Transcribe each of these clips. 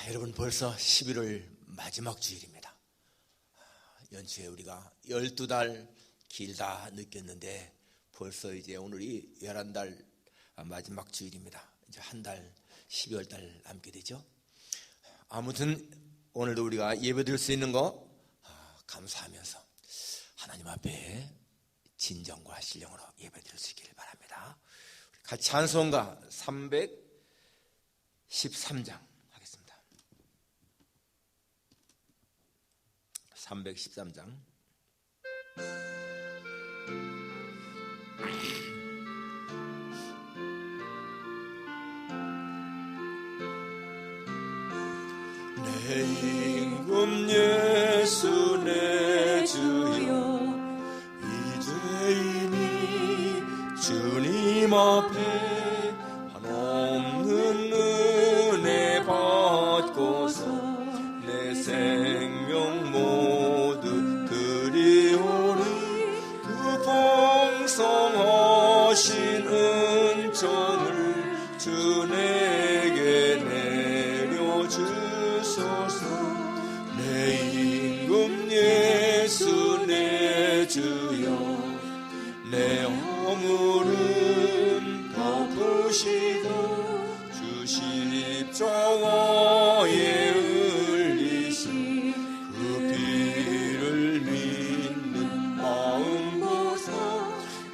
여러분, 벌써 11월 마지막 주일입니다. 연초에 우리가 12달 길다 느꼈는데 벌써 이제 오늘이 11달 마지막 주일입니다. 이제 한 달, 12월 달 남게 되죠. 아무튼 오늘도 우리가 예배드릴 수 있는 거 감사하면서 하나님 앞에 진정과 신령으로 예배드릴 수 있기를 바랍니다. 같이 찬송가 313장 하겠습니다. 313장. 내 임금 예수 내 주여, 이제이니 주님 앞에 한없는 은혜 받고서 내 생명 모두 드리오니 그 풍성하신 은총을 주 내게 내려주소서. 내 임금 예수 내 주여, 내 허물은 덮으시고 주 십자가에 흘리신 그 피를 믿는 마음 보사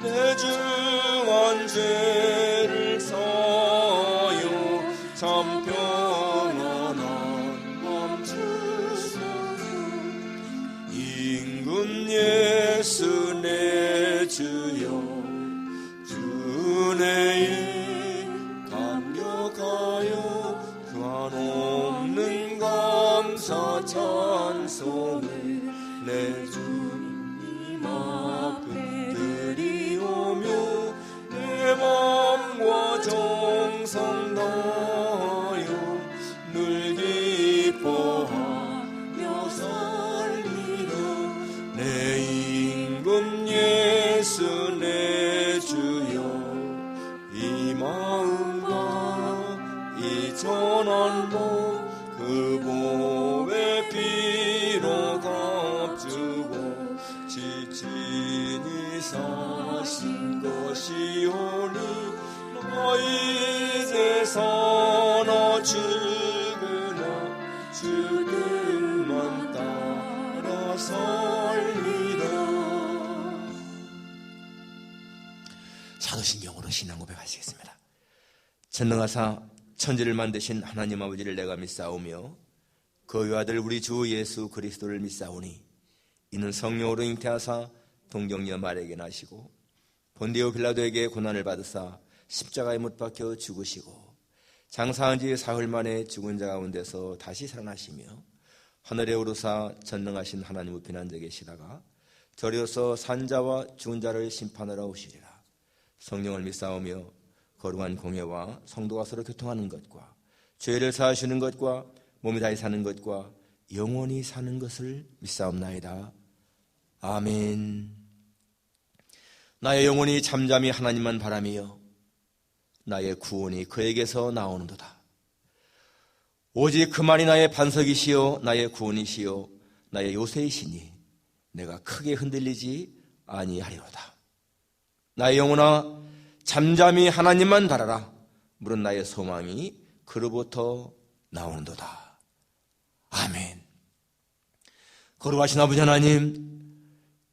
내 중한 죄를 사하여 참 평안한 맘 주소서. 임금 예수 내 주여, 주 내에 감격하여 그 한없는 감사 찬송을 내 주님 앞에 드리오며 내 맘과 정성 다하여 늘 기뻐하며 살리라. 내 임금 예수 내 주여, 이 마음과 이 전한 복 그 보배 피로 값주고 지친이 사신 것이오니 나 이제 사나 죽으나 주 뜻만 따라 살리라. 사도신경으로 신앙 고백하시겠습니다. 전능하사 천지를 만드신 하나님 아버지를 내가 믿사오며 그 외아들 우리 주 예수 그리스도를 믿사오니 이는 성령으로 잉태하사 동정녀 마리아에게 나시고 본디오 빌라도에게 고난을 받으사 십자가에 못 박혀 죽으시고 장사한 지 사흘 만에 죽은 자 가운데서 다시 살아나시며 하늘에 오르사 전능하신 하나님을 비난자 계시다가 저리어서 산자와 죽은 자를 심판하러 오시리라. 성령을 믿사오며 거룩한 공회와 성도가 서로 교통하는 것과 죄를 사하시는 것과 몸이 다시 사는 것과 영원히 사는 것을 믿사옵나이다. 아멘. 나의 영혼이 잠잠히 하나님만 바라며 나의 구원이 그에게서 나오는도다. 오직 그만이 나의 반석이시요 나의 구원이시요 나의 요새이시니 내가 크게 흔들리지 아니하리로다. 나의 영혼아 잠잠히 하나님만 바라라. 물은 나의 소망이 그로부터 나오는도다. 아멘. 거룩하신 아버지 하나님,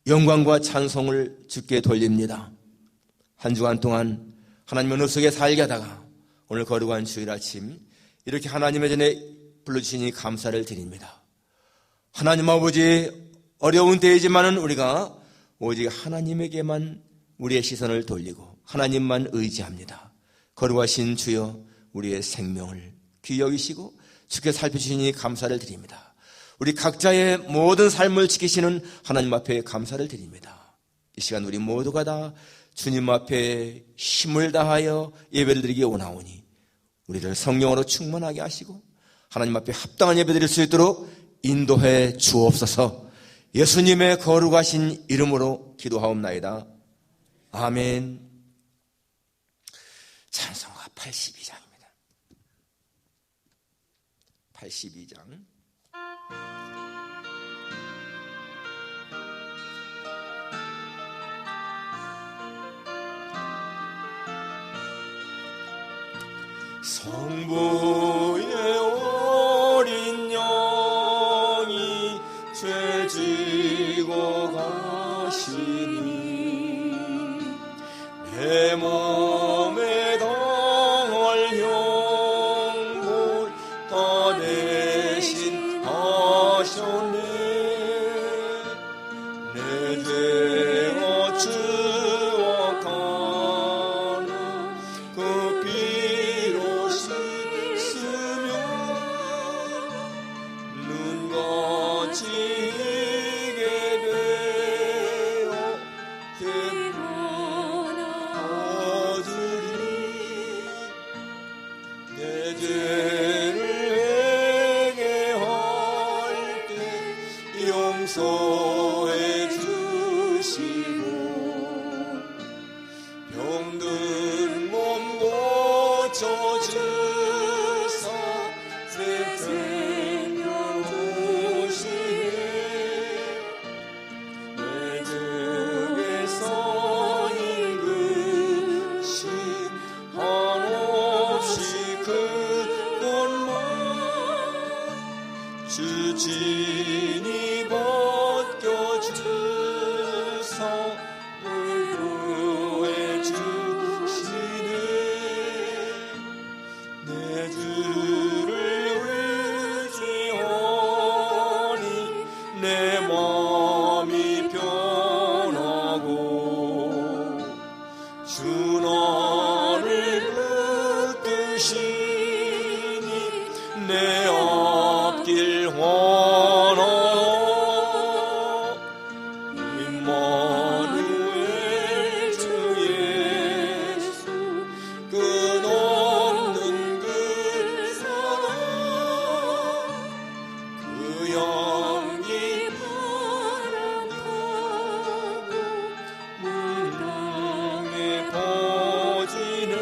영광과 찬송을 주께 돌립니다. 한 주간 동안 하나님 은혜 속에 살게 하다가 오늘 거룩한 주일 아침 이렇게 하나님의 전에 불러주시니 감사를 드립니다. 하나님 아버지, 어려운 때이지만은 우리가 오직 하나님에게만 우리의 시선을 돌리고 하나님만 의지합니다. 거룩하신 주여, 우리의 생명을 귀히 여기시고 주께 살펴주시니 감사를 드립니다. 우리 각자의 모든 삶을 지키시는 하나님 앞에 감사를 드립니다. 이 시간 우리 모두가 다 주님 앞에 힘을 다하여 예배를 드리기 원하오니 우리를 성령으로 충만하게 하시고 하나님 앞에 합당한 예배 드릴 수 있도록 인도해 주옵소서. 예수님의 거룩하신 이름으로 기도하옵나이다. 아멘. 찬송가 82장입니다. 82장. 성부의 어린 양이 죄 지고 가시니 내 몸에 당할 형벌 다 대신 하셨네. 내 죄와 추억하는 그 피로 씻으며 눈같이 이게 되어 되어주리. 내 죄를 회개할 때 용서해 주시고 병든 몸 고쳐주사 새 생명 주시네. 내 적에서 읽으신 한없이 큰 것만 주진이 벗겨주사 물구해 주시네. 내 주를 의지하니 내 마음이 편하고 주 나를 붙드시니 내 앞길 환하여. 임마누엘 주 예수 끝없는 그 사랑 그 향기 바람하고 물방에 퍼지네.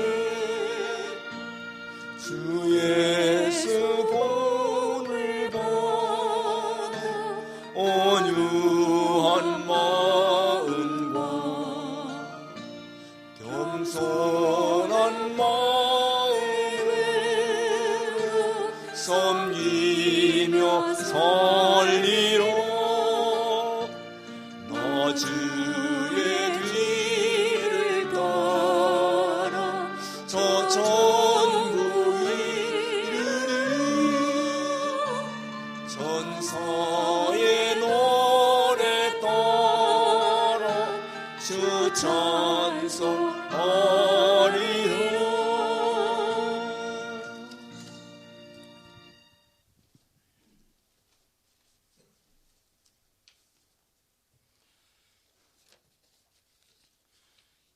주 예수 본을 받아 온유한 마음과 겸손한 마음으로 섬기며 살리라. 나 주의 뒤를 따라 저 천국에 이르리. 천사의 노래 따라 주 찬송하리라.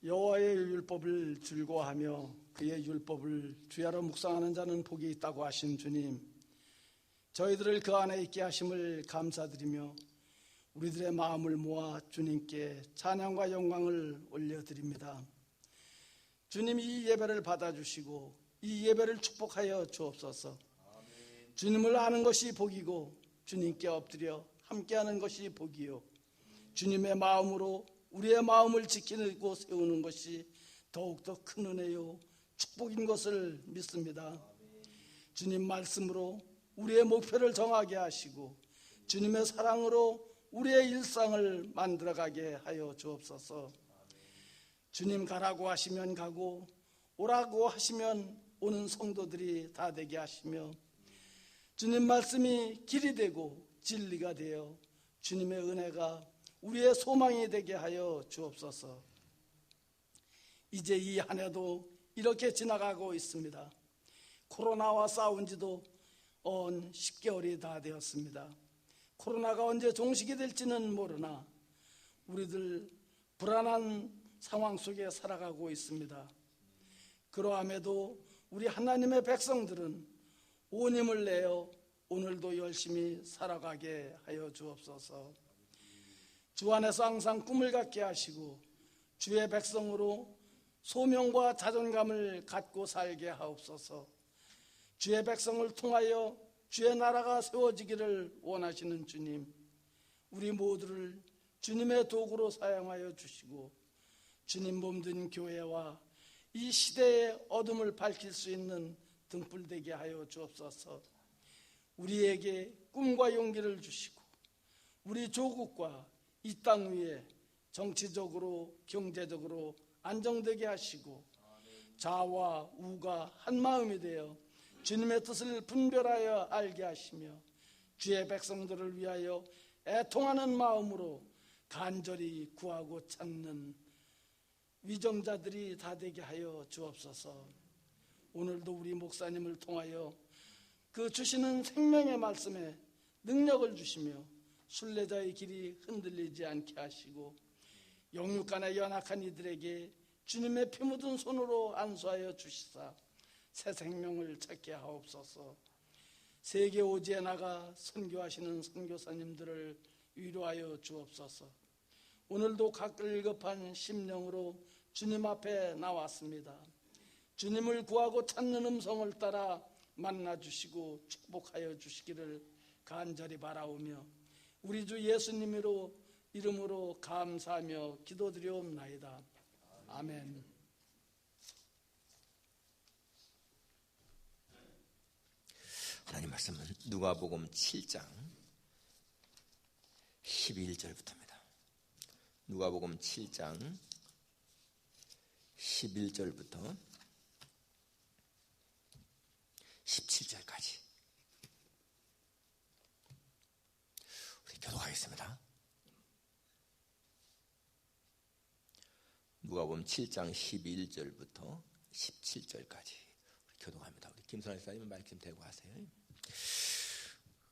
여호와의 율법을 즐거워하며 그의 율법을 주야로 묵상하는 자는 복이 있다고 하신 주님, 저희들을 그 안에 있게 하심을 감사드리며 우리들의 마음을 모아 주님께 찬양과 영광을 올려드립니다. 주님, 이 예배를 받아주시고 이 예배를 축복하여 주옵소서. 주님을 아는 것이 복이고 주님께 엎드려 함께하는 것이 복이요, 주님의 마음으로 우리의 마음을 지키고 세우는 것이 더욱더 큰 은혜요 축복인 것을 믿습니다. 주님 말씀으로 우리의 목표를 정하게 하시고 주님의 사랑으로 우리의 일상을 만들어가게 하여 주옵소서. 주님, 가라고 하시면 가고 오라고 하시면 오는 성도들이 다 되게 하시며 주님 말씀이 길이 되고 진리가 되어 주님의 은혜가 우리의 소망이 되게 하여 주옵소서. 이제 이 한 해도 이렇게 지나가고 있습니다. 코로나와 싸운 지도 10개월이 다 되었습니다. 코로나가 언제 종식이 될지는 모르나 우리들 불안한 상황 속에 살아가고 있습니다. 그러함에도 우리 하나님의 백성들은 온 힘을 내어 오늘도 열심히 살아가게 하여 주옵소서. 주 안에서 항상 꿈을 갖게 하시고 주의 백성으로 소명과 자존감을 갖고 살게 하옵소서. 주의 백성을 통하여 주의 나라가 세워지기를 원하시는 주님, 우리 모두를 주님의 도구로 사용하여 주시고 주님 몸된 교회와 이 시대의 어둠을 밝힐 수 있는 등불 되게 하여 주옵소서. 우리에게 꿈과 용기를 주시고 우리 조국과 이 땅 위에 정치적으로 경제적으로 안정되게 하시고 자와 우가 한 마음이 되어 주님의 뜻을 분별하여 알게 하시며 주의 백성들을 위하여 애통하는 마음으로 간절히 구하고 찾는 위정자들이 다 되게 하여 주옵소서. 오늘도 우리 목사님을 통하여 그 주시는 생명의 말씀에 능력을 주시며 순례자의 길이 흔들리지 않게 하시고 영육간에 연약한 이들에게 주님의 피 묻은 손으로 안수하여 주시사 새 생명을 찾게 하옵소서. 세계 오지에 나가 선교하시는 선교사님들을 위로하여 주옵소서. 오늘도 각글급한 심령으로 주님 앞에 나왔습니다. 주님을 구하고 찾는 음성을 따라 만나주시고 축복하여 주시기를 간절히 바라오며 우리 주 예수님으로 이름으로 감사하며 기도드리옵나이다. 아멘. 하나님 말씀은 누가복음 7장 11절부터입니다. 누가복음 7장 11절부터 17절까지 우리 교독하겠습니다. 누가복음 7장 11절부터 17절까지 우리 교독합니다. 우리 김선아 목사님 말씀 대고 하세요.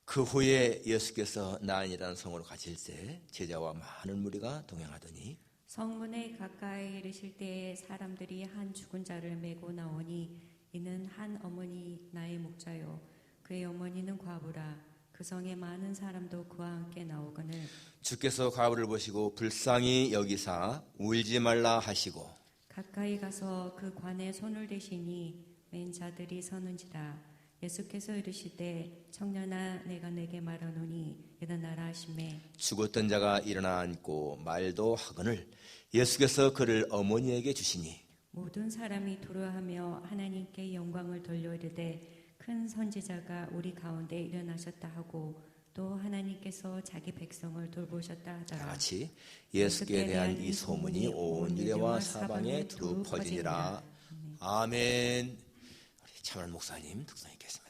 그 후에 예수께서 나인이라는 성으로 가실새 제자와 많은 무리가 동행하더니 성문에 가까이 이르실 때에 사람들이 한 죽은 자를 메고 나오니 이는 한 어머니 나의 목자요 그의 어머니는 과부라. 그 성에 많은 사람도 그와 함께 나오거늘 주께서 과부를 보시고 불쌍히 여기사 울지 말라 하시고 가까이 가서 그 관에 손을 대시니 맨 자들이 서는지라. 예수께서 이르시되 청년아 내가 내게 말하노니 일어나라 하시매 죽었던 자가 일어나 앉고 말도 하거늘 예수께서 그를 어머니에게 주시니 모든 사람이 두려워하며 하나님께 영광을 돌려 이르되 큰 선지자가 우리 가운데 일어나셨다 하고 또 하나님께서 자기 백성을 돌보셨다 하더라. 다 같이 예수께 대한 이 소문이 온 유대와 사방에 두루 퍼지니라. 아멘. 우리 차만 목사님 득성 있겠습니다.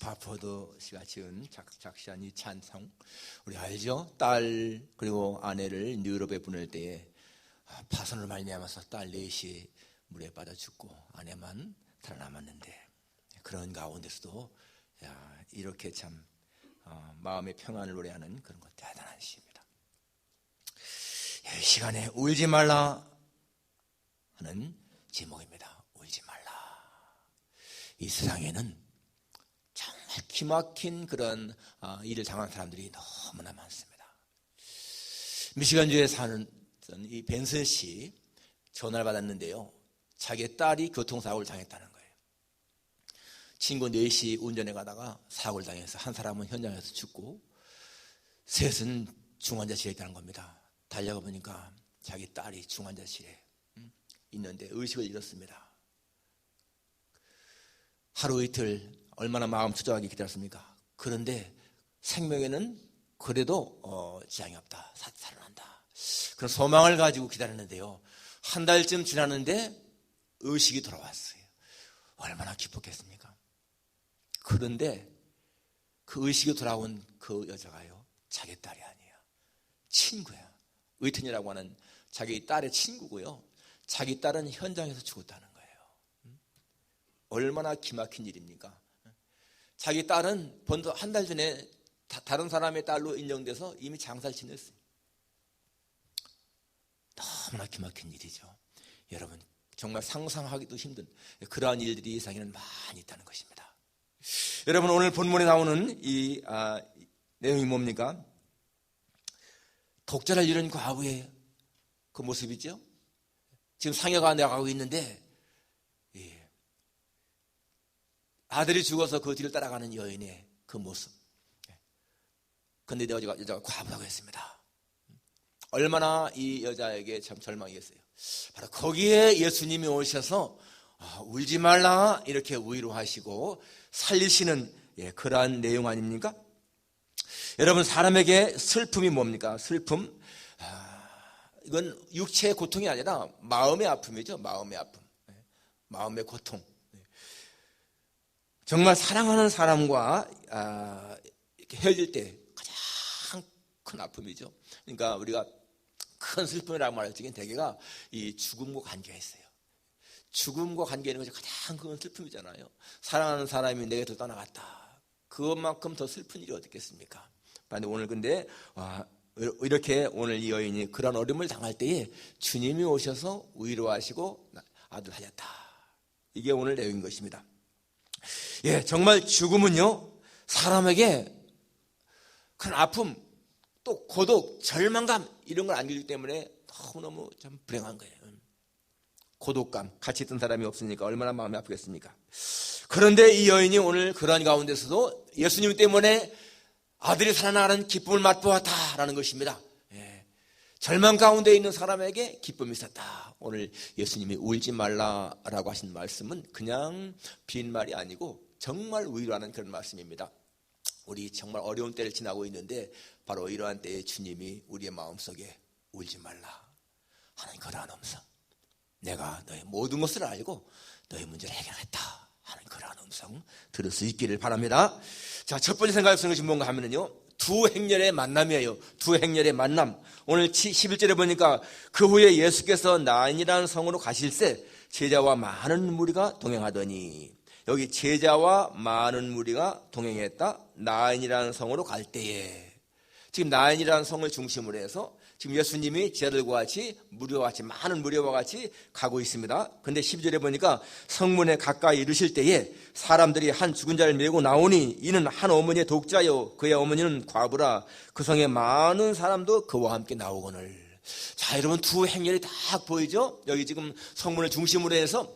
사포드 씨가 지은 작시한 이 찬송, 우리 알죠? 딸 그리고 아내를 유럽에 보낼 때에 파선을 말미암아서 딸 넷이 물에 빠져 죽고 아내만 살아남았는데, 그런 가운데서도 이렇게 참 마음의 평안을 노래하는 그런 것, 대단한 시입니다. 이 시간에 울지 말라 하는 제목입니다. 울지 말라. 이 세상에는 정말 기막힌 그런 일을 당한 사람들이 너무나 많습니다. 미시간주에 사는 이 벤슨 씨 전화를 받았는데요, 자기 딸이 교통사고를 당했다는 거예요. 친구 넷이 운전해 가다가 사고를 당해서 한 사람은 현장에서 죽고 셋은 중환자실에 있다는 겁니다. 달려가 보니까 자기 딸이 중환자실에 있는데 의식을 잃었습니다. 하루 이틀 얼마나 마음 초조하게 기다렸습니까? 그런데 생명에는 그래도 지장이 없다, 살아난다, 그런 소망을 가지고 기다렸는데요, 한 달쯤 지났는데 의식이 돌아왔어요. 얼마나 기뻤겠습니까? 그런데 그 의식이 돌아온 그 여자가요, 자기 딸이 아니에요. 친구야. 의튼이라고 하는 자기 딸의 친구고요, 자기 딸은 현장에서 죽었다는 거예요. 얼마나 기막힌 일입니까? 자기 딸은 번도 한 달 전에 다른 사람의 딸로 인정돼서 이미 장사를 지냈어요. 너무나 기막힌 일이죠. 여러분, 정말 상상하기도 힘든 그러한 일들이 이 세상에는 많이 있다는 것입니다. 여러분, 오늘 본문에 나오는 이 내용이 뭡니까? 독자를 잃은 과부의 그 모습이죠. 지금 상여가 나가고 있는데 아들이 죽어서 그 뒤를 따라가는 여인의 그 모습. 그런데 여자가 과부라고 했습니다. 얼마나 이 여자에게 참 절망이겠어요. 바로 거기에 예수님이 오셔서 울지 말라 이렇게 위로하시고 살리시는 그러한 내용 아닙니까? 여러분, 사람에게 슬픔이 뭡니까? 슬픔, 이건 육체의 고통이 아니라 마음의 아픔이죠. 마음의 아픔, 마음의 고통. 정말 사랑하는 사람과 이렇게 헤어질 때 가장 큰 아픔이죠. 그러니까 우리가 큰 슬픔이라고 말할 적엔 대개가 이 죽음과 관계가 있어요. 죽음과 관계 있는 것이 가장 큰 슬픔이잖아요. 사랑하는 사람이 내 곁을 떠나갔다. 그것만큼 더 슬픈 일이 어떻겠습니까? 그런데 오늘 근데 이렇게 오늘 이 여인이 그런 어려움을 당할 때에 주님이 오셔서 위로하시고 아들 하셨다. 이게 오늘 내용인 것입니다. 정말 죽음은요, 사람에게 큰 아픔, 또 고독, 절망감 이런 걸 안겨주기 때문에 너무너무 참 불행한 거예요. 고독감, 같이 있던 사람이 없으니까 얼마나 마음이 아프겠습니까? 그런데 이 여인이 오늘 그러한 가운데서도 예수님 때문에 아들이 살아나가는 기쁨을 맛보았다라는 것입니다. 절망 가운데 있는 사람에게 기쁨이 있었다. 오늘 예수님이 울지 말라라고 하신 말씀은 그냥 빈말이 아니고 정말 위로하는 그런 말씀입니다. 우리 정말 어려운 때를 지나고 있는데 바로 이러한 때에 주님이 우리의 마음속에 울지 말라 하는 그러한 음성, 내가 너의 모든 것을 알고 너의 문제를 해결했다 하는 그러한 음성 들을 수 있기를 바랍니다. 자, 첫 번째 생각할 수 있는 것이 뭔가 하면은요, 두 행렬의 만남이에요. 두 행렬의 만남. 오늘 11절에 보니까 그 후에 예수께서 나인이라는 성으로 가실새 제자와 많은 무리가 동행하더니, 여기 제자와 많은 무리가 동행했다. 나인이라는 성으로 갈 때에, 지금 나인이라는 성을 중심으로 해서 지금 예수님이 제자들과 같이 무리와 같이 많은 무리와 같이 가고 있습니다. 그런데 12절에 보니까 성문에 가까이 이르실 때에 사람들이 한 죽은 자를 메고 나오니 이는 한 어머니의 독자요 그의 어머니는 과부라. 그 성에 많은 사람도 그와 함께 나오거늘. 자, 여러분, 두 행렬이 딱 보이죠? 여기 지금 성문을 중심으로 해서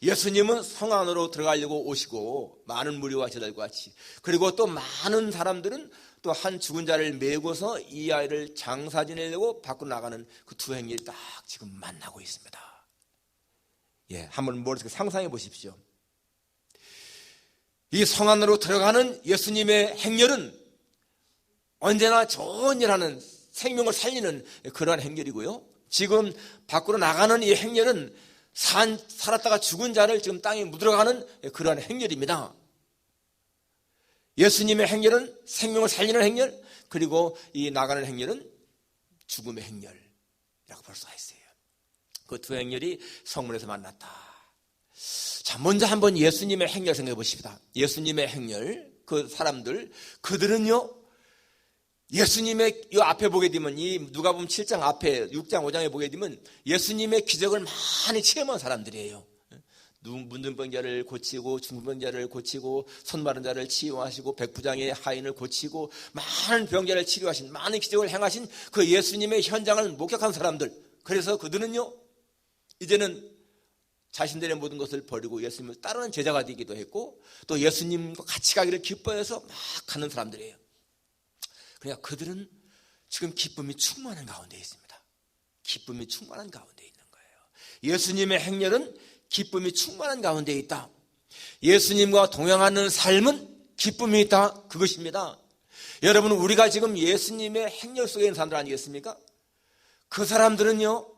예수님은 성 안으로 들어가려고 오시고 많은 무리와 제자들과 같이, 그리고 또 많은 사람들은 또 한 죽은 자를 메고서 이 아이를 장사 지내려고 밖으로 나가는 그 두 행렬이 딱 지금 만나고 있습니다. 한번 머릿속에 상상해 보십시오. 이 성 안으로 들어가는 예수님의 행렬은 언제나 좋은 일하는, 생명을 살리는 그러한 행렬이고요, 지금 밖으로 나가는 이 행렬은 살았다가 죽은 자를 지금 땅에 묻어가는 그러한 행렬입니다. 예수님의 행렬은 생명을 살리는 행렬, 그리고 이 나가는 행렬은 죽음의 행렬이라고 볼 수가 있어요. 그 두 행렬이 성문에서 만났다. 자, 먼저 한번 예수님의 행렬 생각해 보십시다. 예수님의 행렬, 그 사람들, 그들은요, 예수님의 이 앞에 보게 되면, 이 누가복음 7장 앞에 6장 5장에 보게 되면 예수님의 기적을 많이 체험한 사람들이에요. 문둥병자를 고치고 중풍병자를 고치고 손 마른 자를 치유하시고 백부장의 하인을 고치고 많은 병자를 치료하신, 많은 기적을 행하신 그 예수님의 현장을 목격한 사람들. 그래서 그들은요, 이제는 자신들의 모든 것을 버리고 예수님을 따르는 제자가 되기도 했고, 또 예수님과 같이 가기를 기뻐해서 막 가는 사람들이에요. 그러니까 그들은 지금 기쁨이 충만한 가운데 있습니다. 기쁨이 충만한 가운데 있는 거예요. 예수님의 행렬은 기쁨이 충만한 가운데 있다. 예수님과 동행하는 삶은 기쁨이 있다. 그것입니다. 여러분, 우리가 지금 예수님의 행렬 속에 있는 사람들 아니겠습니까? 그 사람들은요,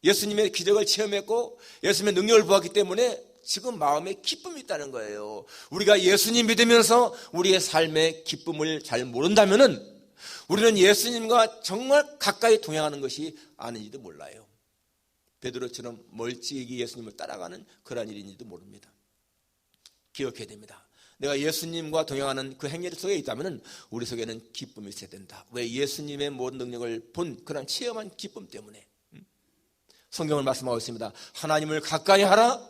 예수님의 기적을 체험했고 예수님의 능력을 보았기 때문에 지금 마음에 기쁨이 있다는 거예요. 우리가 예수님 믿으면서 우리의 삶의 기쁨을 잘 모른다면은 우리는 예수님과 정말 가까이 동행하는 것이 아닌지도 몰라요. 베드로처럼 멀찍이 예수님을 따라가는 그런 일인지도 모릅니다. 기억해야 됩니다. 내가 예수님과 동행하는 그 행렬 속에 있다면 우리 속에는 기쁨이 있어야 된다. 왜? 예수님의 모든 능력을 본 그런 체험한 기쁨 때문에. 성경을 말씀하고 있습니다. 하나님을 가까이 하라.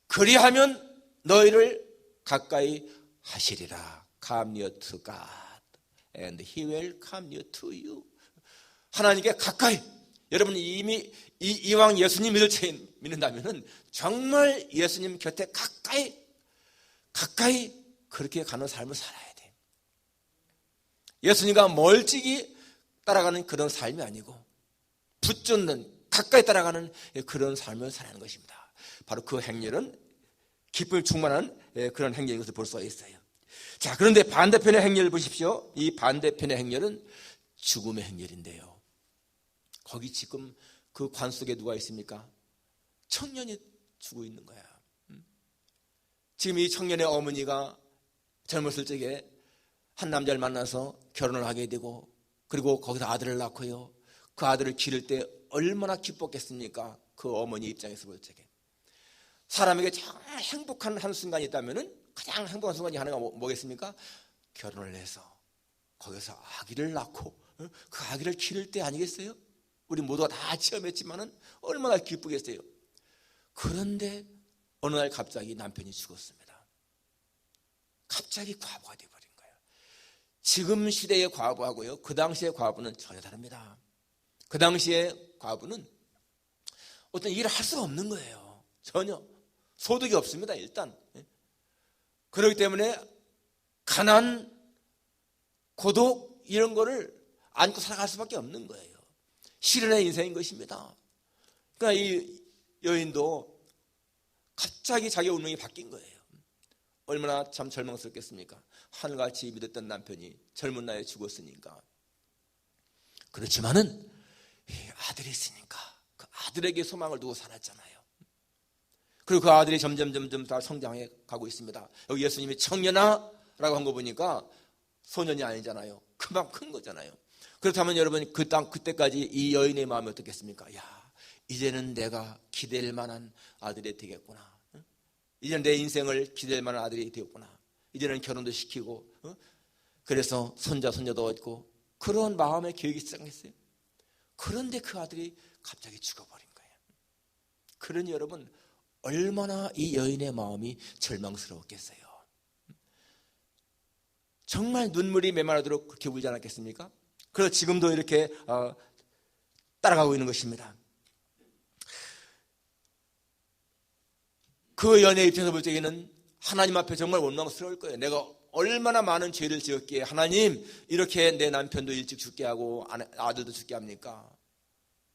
그리하면 너희를 가까이 하시리라. Come near to God and He will come near to you. 하나님께 가까이. 여러분, 이미 이왕 예수님 믿는다면 정말 예수님 곁에 가까이 그렇게 가는 삶을 살아야 돼. 예수님과 멀찍이 따라가는 그런 삶이 아니고 붙잡는, 가까이 따라가는 그런 삶을 살아가는 것입니다. 바로 그 행렬은 기쁨이 충만한 그런 행렬인 것을 볼 수가 있어요. 자, 그런데 반대편의 행렬을 보십시오. 이 반대편의 행렬은 죽음의 행렬인데요. 거기 지금 그 관 속에 누가 있습니까? 청년이 죽어 있는 거야. 지금 이 청년의 어머니가 젊었을 적에 한 남자를 만나서 결혼을 하게 되고, 그리고 거기서 아들을 낳고요. 그 아들을 기를 때 얼마나 기뻤겠습니까? 그 어머니 입장에서 볼 적에. 사람에게 정말 행복한 한순간이 있다면 가장 행복한 순간이 하나가 뭐겠습니까? 결혼을 해서 거기서 아기를 낳고 그 아기를 기를 때 아니겠어요? 우리 모두가 다 체험했지만은 얼마나 기쁘겠어요. 그런데 어느 날 갑자기 남편이 죽었습니다. 갑자기 과부가 되어버린 거예요. 지금 시대의 과부하고요, 그 당시의 과부는 전혀 다릅니다. 그 당시의 과부는 어떤 일을 할 수가 없는 거예요. 전혀 소득이 없습니다. 일단. 그렇기 때문에 가난, 고독 이런 거를 안고 살아갈 수밖에 없는 거예요. 시련의 인생인 것입니다. 그러니까 이 여인도 갑자기 자기 운명이 바뀐 거예요. 얼마나 참 절망스럽겠습니까? 하늘같이 믿었던 남편이 젊은 나이에 죽었으니까. 그렇지만은 아들이 있으니까 그 아들에게 소망을 두고 살았잖아요. 그리고 그 아들이 점점 다 성장해 가고 있습니다. 여기 예수님이 청년아 라고 한 거 보니까 소년이 아니잖아요. 금방 큰 거잖아요. 그렇다면 여러분, 그때까지 이 여인의 마음이 어떻겠습니까? 야, 이제는 내가 기댈 만한 아들이 되겠구나. 이제는 내 인생을 기댈 만한 아들이 되었구나. 이제는 결혼도 시키고, 그래서 손자도 얻고, 그런 마음의 계획이 시작했어요. 그런데 그 아들이 갑자기 죽어버린 거예요. 그러니 여러분, 얼마나 이 여인의 마음이 절망스러웠겠어요. 정말 눈물이 메마르도록 그렇게 울지 않았겠습니까? 그래서 지금도 이렇게 따라가고 있는 것입니다. 그 연의 입장에서 볼 적에는 하나님 앞에 정말 원망스러울 거예요. 내가 얼마나 많은 죄를 지었기에 하나님 이렇게 내 남편도 일찍 죽게 하고 아들도 죽게 합니까?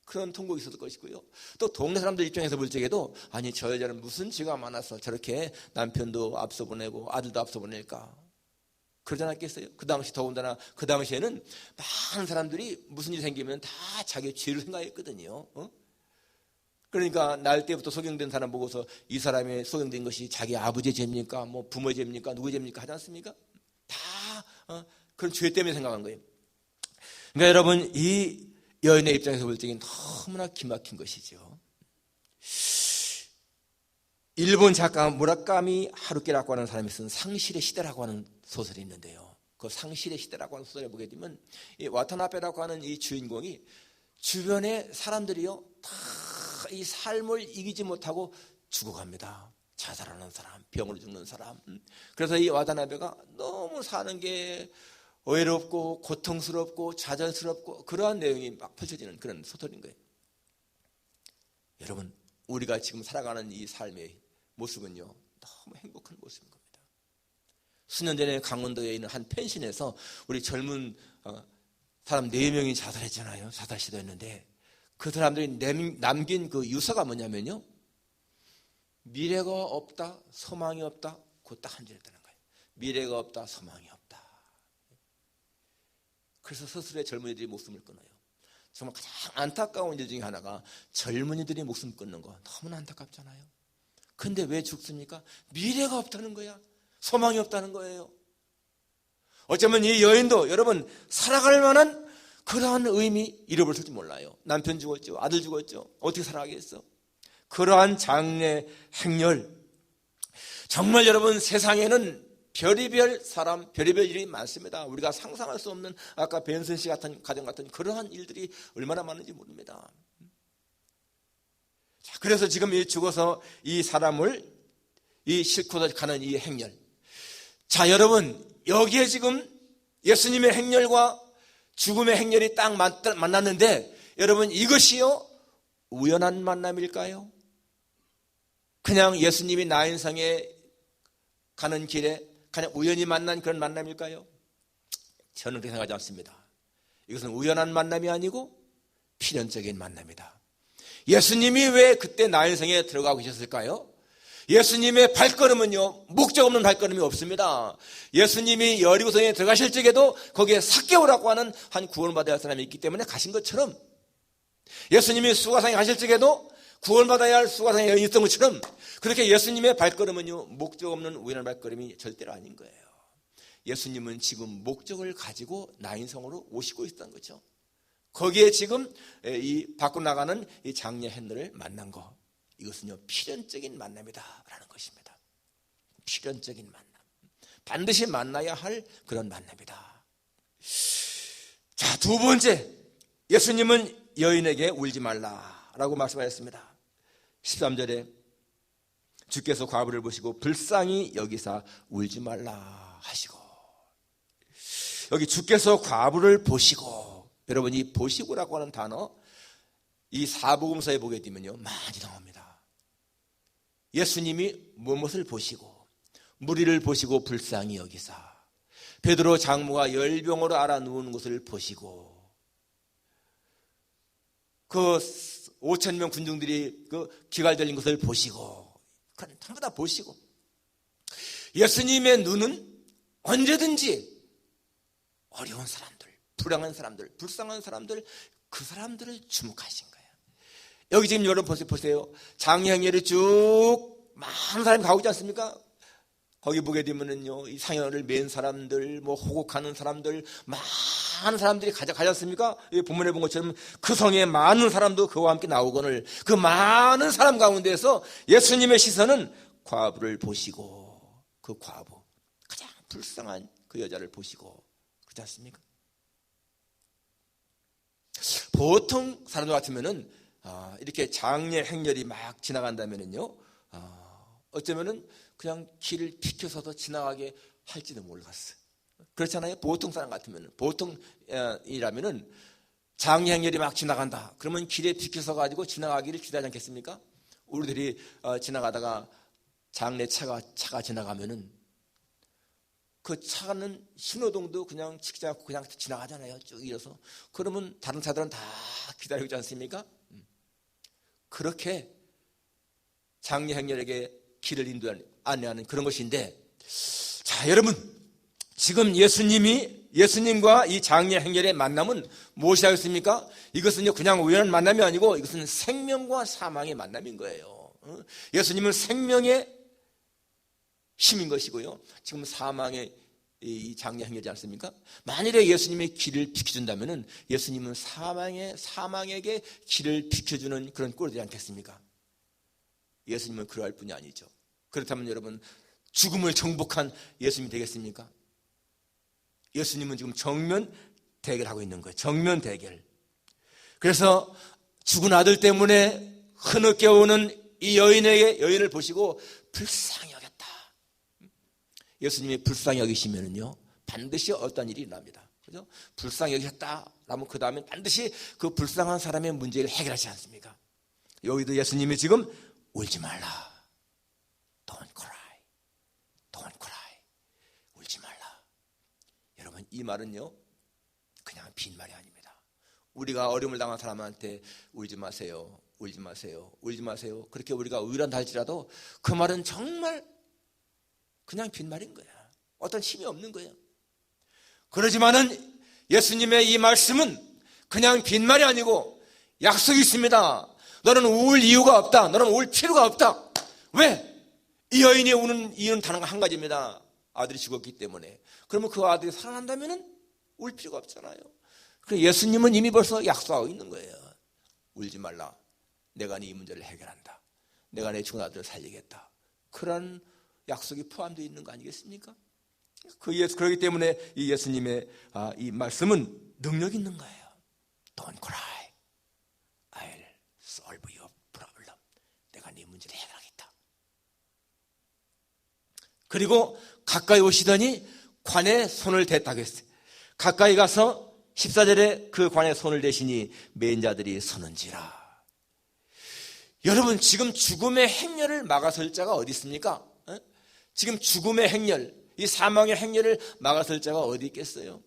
그런 통곡이 있었을 것이고요. 또 동네 사람들 입장에서 볼 적에도 아니 저 여자는 무슨 죄가 많아서 저렇게 남편도 앞서 보내고 아들도 앞서 보낼까? 그러지 않았겠어요? 그 당시 더군다나 그 당시에는 많은 사람들이 무슨 일이 생기면 다 자기 죄를 생각했거든요. 그러니까 날 때부터 소경된 사람 보고서 이 사람의 소경된 것이 자기 아버지의 죄입니까? 뭐 부모의 죄입니까? 누구의 죄입니까? 하지 않습니까? 다 그런 죄 때문에 생각한 거예요. 그러니까 여러분, 이 여인의 입장에서 볼 때는 너무나 기막힌 것이죠. 일본 작가 무라카미 하루키라고 하는 사람이 쓴 상실의 시대라고 하는 소설이 있는데요. 그 상실의 시대라고 하는 소설에 보게 되면 이 와타나베라고 하는 이 주인공이 주변의 사람들이요 다 이 삶을 이기지 못하고 죽어갑니다. 자살하는 사람, 병으로 죽는 사람. 그래서 이 와타나베가 너무 사는 게 외롭고 고통스럽고 좌절스럽고 그러한 내용이 막 펼쳐지는 그런 소설인 거예요. 여러분, 우리가 지금 살아가는 이 삶의 모습은요 너무 행복한 모습인 겁니다. 수년 전에 강원도에 있는 한 펜션에서 우리 젊은 사람 4명이 자살했잖아요. 자살 시도했는데 그 사람들이 남긴 그 유서가 뭐냐면요, 미래가 없다, 소망이 없다, 그거 딱 한 줄이었다는 거예요. 미래가 없다, 소망이 없다. 그래서 스스로의 젊은이들이 목숨을 끊어요. 정말 가장 안타까운 일 중에 하나가 젊은이들이 목숨 끊는 거 너무나 안타깝잖아요. 근데 왜 죽습니까? 미래가 없다는 거야. 소망이 없다는 거예요. 어쩌면 이 여인도 여러분 살아갈 만한 그러한 의미 잃어버렸을지 몰라요. 남편 죽었죠. 아들 죽었죠. 어떻게 살아가겠어? 그러한 장래 행렬. 정말 여러분 세상에는 별의별 사람, 별의별 일이 많습니다. 우리가 상상할 수 없는 아까 벤슨 씨 같은 가정 같은 그러한 일들이 얼마나 많은지 모릅니다. 자, 그래서 지금 이 죽어서 이 사람을 이 싣고 가는 이 행렬. 자, 여러분 여기에 지금 예수님의 행렬과 죽음의 행렬이 딱 만났는데 여러분 이것이요 우연한 만남일까요? 그냥 예수님이 나인성에 가는 길에 그냥 우연히 만난 그런 만남일까요? 저는 그렇게 생각하지 않습니다. 이것은 우연한 만남이 아니고 필연적인 만남이다. 예수님이 왜 그때 나인성에 들어가고 계셨을까요? 예수님의 발걸음은요 목적 없는 발걸음이 없습니다. 예수님이 여리고성에 들어가실 적에도 거기에 삭개오라고 하는 한 구원받아야 할 사람이 있기 때문에 가신 것처럼, 예수님이 수가상에 가실 적에도 구원받아야 할 수가상에 여인이 있던 것처럼 그렇게 예수님의 발걸음은요 목적 없는 우연한 발걸음이 절대로 아닌 거예요. 예수님은 지금 목적을 가지고 나인성으로 오시고 있다는 거죠. 거기에 지금 이 밖으로 나가는 이 장녀 헨들을 만난 거, 이것은요 필연적인 만남이다라는 것입니다. 필연적인 만남, 반드시 만나야 할 그런 만남이다. 자, 두 번째, 예수님은 여인에게 울지 말라라고 말씀하셨습니다. 13절에 주께서 과부를 보시고 불쌍히 여기사 울지 말라 하시고, 여기 주께서 과부를 보시고, 여러분 이 보시고라고 하는 단어 이 사복음서에 보게 되면요 많이 나옵니다. 예수님이 무엇을 보시고, 무리를 보시고 불쌍히 여기사, 베드로 장모가 열병으로 앓아 누운 것을 보시고, 그 5,000명 군중들이 그 기갈 들린 것을 보시고, 그건 전부 다 보시고, 예수님의 눈은 언제든지 어려운 사람들, 불행한 사람들, 불쌍한 사람들, 그 사람들을 주목하신 거예요. 여기 지금 여러분 보세요. 장례행렬이 쭉 많은 사람이 가고 있지 않습니까? 거기 보게 되면은요, 이 상여를 맨 사람들, 뭐 호곡하는 사람들, 많은 사람들이 가지 않습니까? 본문에 본 것처럼 그 성에 많은 사람도 그와 함께 나오거늘, 그 많은 사람 가운데서 예수님의 시선은 과부를 보시고, 그 과부, 가장 불쌍한 그 여자를 보시고, 그렇지 않습니까? 보통 사람들 같으면은 이렇게 장례 행렬이 막 지나간다면은요, 어쩌면은 그냥 길을 비켜서도 지나가게 할지도 몰랐어요. 그렇잖아요. 보통 사람 같으면은, 보통이라면은 장례 행렬이 막 지나간다. 그러면 길에 비켜서 가지고 지나가기를 기대하지 않겠습니까? 우리들이 지나가다가 장례 차가 지나가면은 그 차는 신호등도 그냥 지키지 않고 그냥 지나가잖아요. 쭉 이어서. 그러면 다른 차들은 다 기다리고 있지 않습니까? 그렇게 장례 행렬에게 길을 안내하는 그런 것인데, 자, 여러분, 지금 예수님과 이 장례 행렬의 만남은 무엇이겠습니까? 이것은요 그냥 우연한 만남이 아니고 이것은 생명과 사망의 만남인 거예요. 예수님은 생명의 힘인 것이고요, 지금 사망의 이 장례 행렬이지 않습니까? 만일에 예수님의 길을 비켜준다면은 예수님은 사망에게 길을 비켜주는 그런 꼴이 되지 않겠습니까? 예수님은 그러할 뿐이 아니죠. 그렇다면 여러분, 죽음을 정복한 예수님이 되겠습니까? 예수님은 지금 정면 대결하고 있는 거예요. 정면 대결. 그래서 죽은 아들 때문에 흐느껴 오는 이 여인을 보시고 불쌍히 여겼다. 예수님이 불쌍히 여기시면은요, 반드시 어떤 일이 일어납니다. 그죠? 불쌍히 여기셨다. 라면 그 다음에 반드시 그 불쌍한 사람의 문제를 해결하지 않습니까? 여기도 예수님이 지금 울지 말라. Don't cry. Don't cry. 울지 말라. 여러분, 이 말은요, 그냥 빈말이 아닙니다. 우리가 어려움을 당한 사람한테 울지 마세요. 울지 마세요. 울지 마세요. 그렇게 우리가 의란다 할지라도 그 말은 정말 그냥 빈말인 거야. 어떤 힘이 없는 거야. 그러지만은 예수님의 이 말씀은 그냥 빈말이 아니고 약속이 있습니다. 너는 울 이유가 없다. 너는 울 필요가 없다. 왜? 이 여인이 우는 이유는 단 한 가지입니다. 아들이 죽었기 때문에. 그러면 그 아들이 살아난다면은 울 필요가 없잖아요. 그래서 예수님은 이미 벌써 약속하고 있는 거예요. 울지 말라. 내가 네 문제를 해결한다. 내가 내 죽은 아들을 살리겠다. 그런 약속이 포함되어 있는 거 아니겠습니까? 그렇기 때문에 이 예수님의 이 말씀은 능력 있는 거예요. Don't cry. I'll solve your problem. 내가 네 문제를 해결하겠다. 그리고 가까이 오시더니 관에 손을 댔다고 했어요. 가까이 가서 14절에 그 관에 손을 대시니 메인 자들이 서는지라. 여러분, 지금 죽음의 행렬을 막아설 자가 어디 있습니까? 지금 죽음의 행렬, 이 사망의 행렬을 막아설 자가 어디 있겠어요?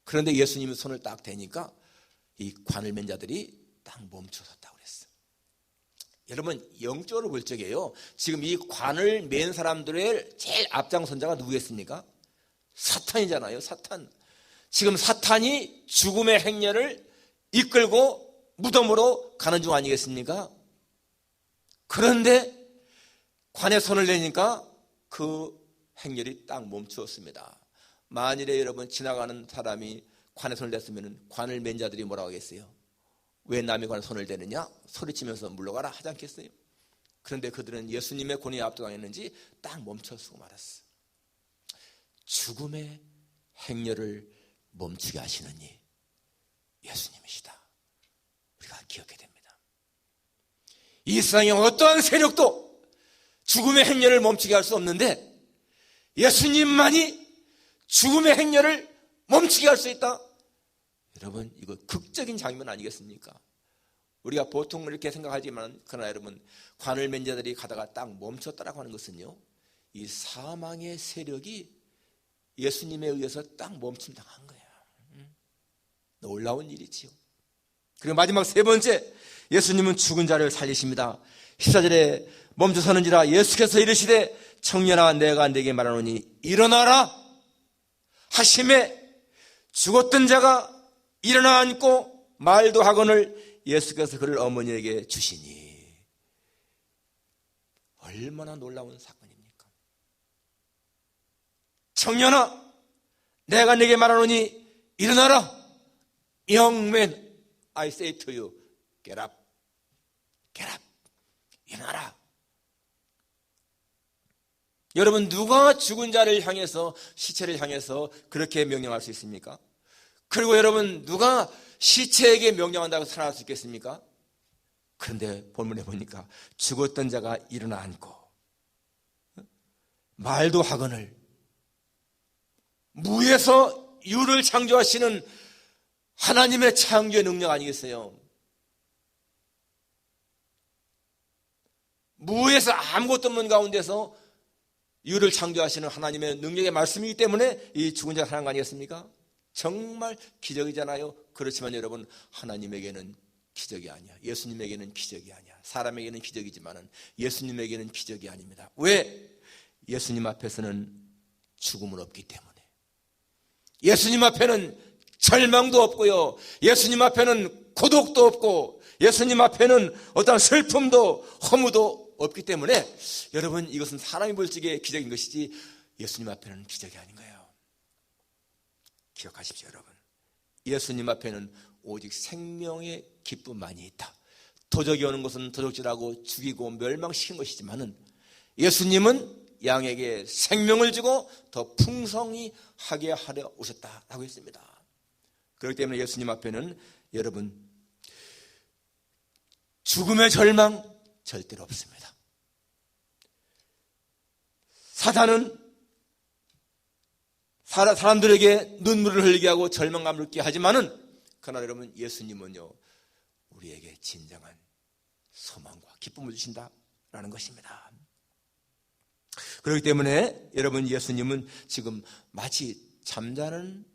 그런데 예수님이 손을 딱 대니까 이 관을 맨 자들이 딱 멈춰섰다고 그랬어요. 여러분, 영적으로 볼 적에요, 지금 이 관을 맨 사람들의 제일 앞장선자가 누구겠습니까? 사탄이잖아요. 사탄. 지금 사탄이 죽음의 행렬을 이끌고 무덤으로 가는 중 아니겠습니까? 그런데 관에 손을 내니까 그 행렬이 딱 멈추었습니다. 만일에 여러분 지나가는 사람이 관에 손을 댔으면 관을 맨 자들이 뭐라고 하겠어요? 왜 남의 관에 손을 대느냐? 소리치면서 물러가라 하지 않겠어요? 그런데 그들은 예수님의 권위에 압도당했는지 딱 멈춰서고 말았어요. 죽음의 행렬을 멈추게 하시는 이 예수님이시다. 우리가 기억해야 됩니다. 이 세상의 어떠한 세력도 죽음의 행렬을 멈추게 할 수 없는데 예수님만이 죽음의 행렬을 멈추게 할 수 있다. 여러분, 이거 극적인 장면 아니겠습니까? 우리가 보통 이렇게 생각하지만 그러나 여러분, 관을 맨 자들이 가다가 딱 멈췄다라고 하는 것은요, 이 사망의 세력이 예수님에 의해서 딱 멈춤당한 거야. 놀라운 일이지요. 그리고 마지막 세 번째, 예수님은 죽은 자를 살리십니다. 14절에 멈춰서는지라 예수께서 이르시되 청년아 내가 네게 말하노니 일어나라 하심에 죽었던 자가 일어나 앉고 말도 하거늘 예수께서 그를 어머니에게 주시니. 얼마나 놀라운 사건입니까? 청년아 내가 네게 말하노니 일어나라. Young man, I say to you, get up. Get up. 일어나라. 여러분, 누가 죽은 자를 향해서, 시체를 향해서 그렇게 명령할 수 있습니까? 그리고 여러분, 누가 시체에게 명령한다고 살아날 수 있겠습니까? 그런데 본문에 보니까 죽었던 자가 일어나 앉고 말도 하거늘, 무에서 유를 창조하시는 하나님의 창조의 능력 아니겠어요? 무에서 아무것도 없는 가운데서 유를 창조하시는 하나님의 능력의 말씀이기 때문에 이 죽은 자가 살아난 거 아니겠습니까? 정말 기적이잖아요. 그렇지만 여러분, 하나님에게는 기적이 아니야. 예수님에게는 기적이 아니야. 사람에게는 기적이지만 예수님에게는 기적이 아닙니다. 왜? 예수님 앞에서는 죽음은 없기 때문에. 예수님 앞에는 절망도 없고요, 예수님 앞에는 고독도 없고, 예수님 앞에는 어떤 슬픔도 허무도 없기 때문에 여러분, 이것은 사람이 볼 적에 기적인 것이지 예수님 앞에는 기적이 아닌 거예요. 기억하십시오, 여러분. 예수님 앞에는 오직 생명의 기쁨만이 있다. 도적이 오는 것은 도적질하고 죽이고 멸망시킨 것이지만은 예수님은 양에게 생명을 주고 더 풍성히 하게 하려 오셨다라고 했습니다. 그렇기 때문에 예수님 앞에는 여러분 죽음의 절망 절대로 없습니다. 사탄은 사람들에게 눈물을 흘리게 하고 절망감을 느끼게 하지만은 그러나 여러분 예수님은요 우리에게 진정한 소망과 기쁨을 주신다라는 것입니다. 그렇기 때문에 여러분 예수님은 지금 마치 잠자는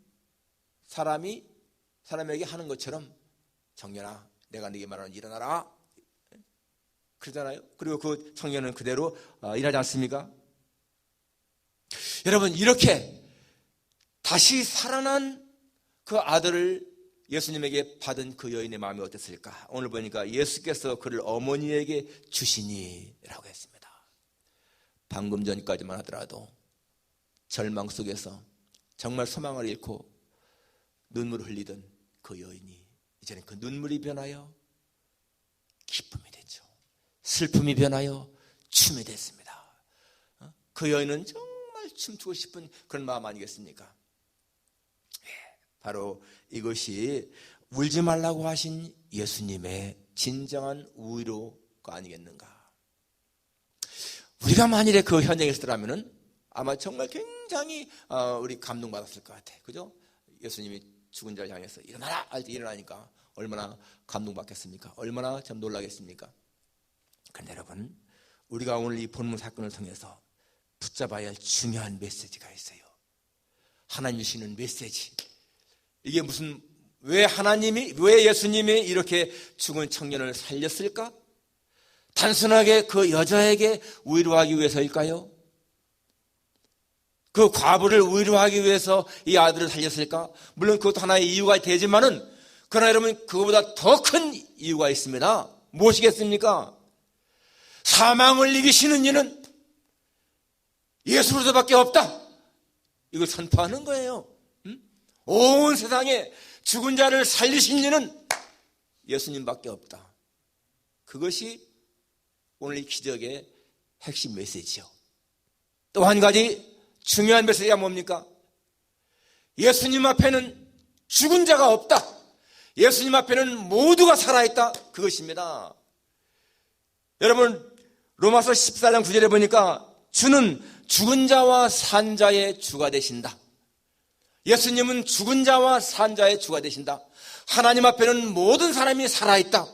사람에게 하는 것처럼 청년아 내가 네게 말하는 일어나라 그러잖아요. 그리고 그 청년은 그대로 일하지 않습니까? 여러분 이렇게 다시 살아난 그 아들을 예수님에게 받은 그 여인의 마음이 어땠을까? 오늘 보니까 예수께서 그를 어머니에게 주시니 라고 했습니다. 방금 전까지만 하더라도 절망 속에서 정말 소망을 잃고 눈물을 흘리던 그 여인이 이제는 그 눈물이 변하여 기쁨이 됐죠. 슬픔이 변하여 춤이 됐습니다. 그 여인은 정말 춤추고 싶은 그런 마음 아니겠습니까? 바로 이것이 울지 말라고 하신 예수님의 진정한 위로가 아니겠는가. 우리가 만일에 그 현장에 있었더라면 아마 정말 굉장히 우리 감동받았을 것 같아. 그죠? 예수님이 죽은 자를 향해서 일어나라 할 때 일어나니까 얼마나 감동받겠습니까? 얼마나 참 놀라겠습니까? 그런데 여러분 우리가 오늘 이 본문 사건을 통해서 붙잡아야 할 중요한 메시지가 있어요. 하나님 주시는 메시지. 이게 왜 예수님이 이렇게 죽은 청년을 살렸을까? 단순하게 그 여자에게 위로하기 위해서일까요? 그 과부를 위로하기 위해서 이 아들을 살렸을까? 물론 그것도 하나의 이유가 되지만은 그러나 여러분 그거보다 더 큰 이유가 있습니다. 무엇이겠습니까? 사망을 이기시는 이는 예수로서밖에 없다. 이걸 선포하는 거예요. 온 세상에 죽은 자를 살리신 이는 예수님밖에 없다. 그것이 오늘 이 기적의 핵심 메시지요. 또 한 가지 중요한 메시지가 뭡니까? 예수님 앞에는 죽은 자가 없다. 예수님 앞에는 모두가 살아있다. 그것입니다. 여러분 로마서 14장 9절에 보니까 주는 죽은 자와 산 자의 주가 되신다. 예수님은 죽은 자와 산 자의 주가 되신다. 하나님 앞에는 모든 사람이 살아있다.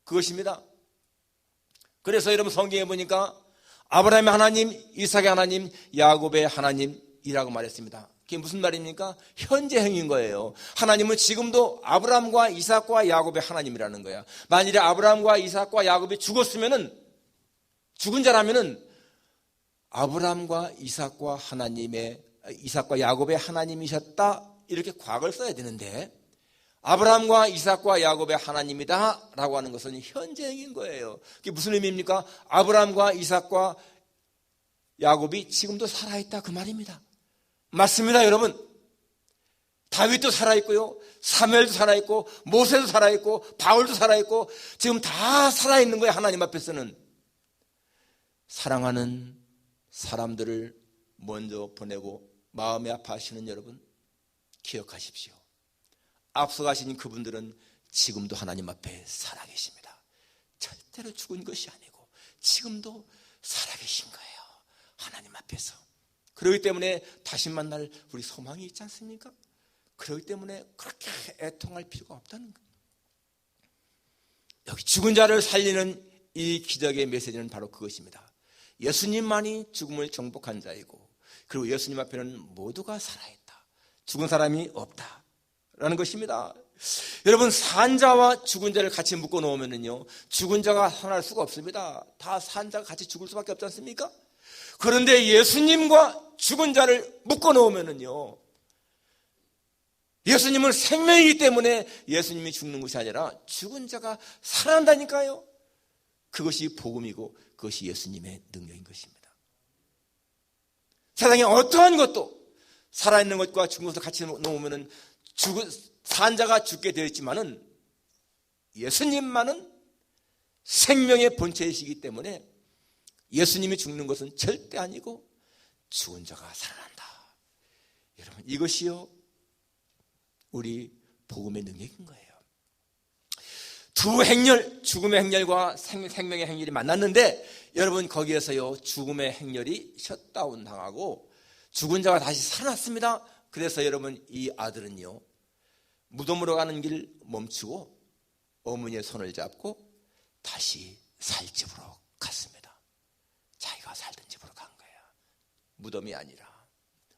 그것입니다. 그래서 여러분 성경에 보니까 아브라함의 하나님, 이삭의 하나님, 야곱의 하나님이라고 말했습니다. 그게 무슨 말입니까? 현재형인 거예요. 하나님은 지금도 아브라함과 이삭과 야곱의 하나님이라는 거야. 만일에 아브라함과 이삭과 야곱이 죽었으면은 죽은 자라면은 아브라함과 이삭과 야곱의 하나님이셨다 이렇게 과거를 써야 되는데 아브라함과 이삭과 야곱의 하나님이다 라고 하는 것은 현재형인 거예요. 그게 무슨 의미입니까? 아브라함과 이삭과 야곱이 지금도 살아있다 그 말입니다. 맞습니다 여러분. 다윗도 살아있고요, 사무엘도 살아있고, 모세도 살아있고, 바울도 살아있고, 지금 다 살아있는 거예요. 하나님 앞에서는. 사랑하는 사람들을 먼저 보내고 마음에 아파하시는 여러분 기억하십시오. 앞서가신 그분들은 지금도 하나님 앞에 살아계십니다. 절대로 죽은 것이 아니고 지금도 살아계신 거예요. 하나님 앞에서. 그렇기 때문에 다시 만날 우리 소망이 있지 않습니까? 그렇기 때문에 그렇게 애통할 필요가 없다는 거예요. 여기 죽은 자를 살리는 이 기적의 메시지는 바로 그것입니다. 예수님만이 죽음을 정복한 자이고 그리고 예수님 앞에는 모두가 살아있다. 죽은 사람이 없다 라는 것입니다. 여러분 산 자와 죽은 자를 같이 묶어 놓으면요 죽은 자가 살아날 수가 없습니다. 다 산 자가 같이 죽을 수밖에 없지 않습니까? 그런데 예수님과 죽은 자를 묶어 놓으면요 예수님은 생명이기 때문에 예수님이 죽는 것이 아니라 죽은 자가 살아난다니까요. 그것이 복음이고 그것이 예수님의 능력인 것입니다. 세상에 어떠한 것도 살아있는 것과 죽은 것을 같이 놓으면 산 자가 죽게 되어 있지만은 예수님만은 생명의 본체이시기 때문에 예수님이 죽는 것은 절대 아니고 죽은 자가 살아난다. 여러분, 이것이요 우리 복음의 능력인 거예요. 두 행렬, 죽음의 행렬과 생명의 행렬이 만났는데 여러분, 거기에서요 죽음의 행렬이 셧다운 당하고 죽은 자가 다시 살아났습니다. 그래서 여러분, 이 아들은요 무덤으로 가는 길 멈추고 어머니의 손을 잡고 다시 살 집으로 갔습니다. 자기가 살던 집으로 간 거예요. 무덤이 아니라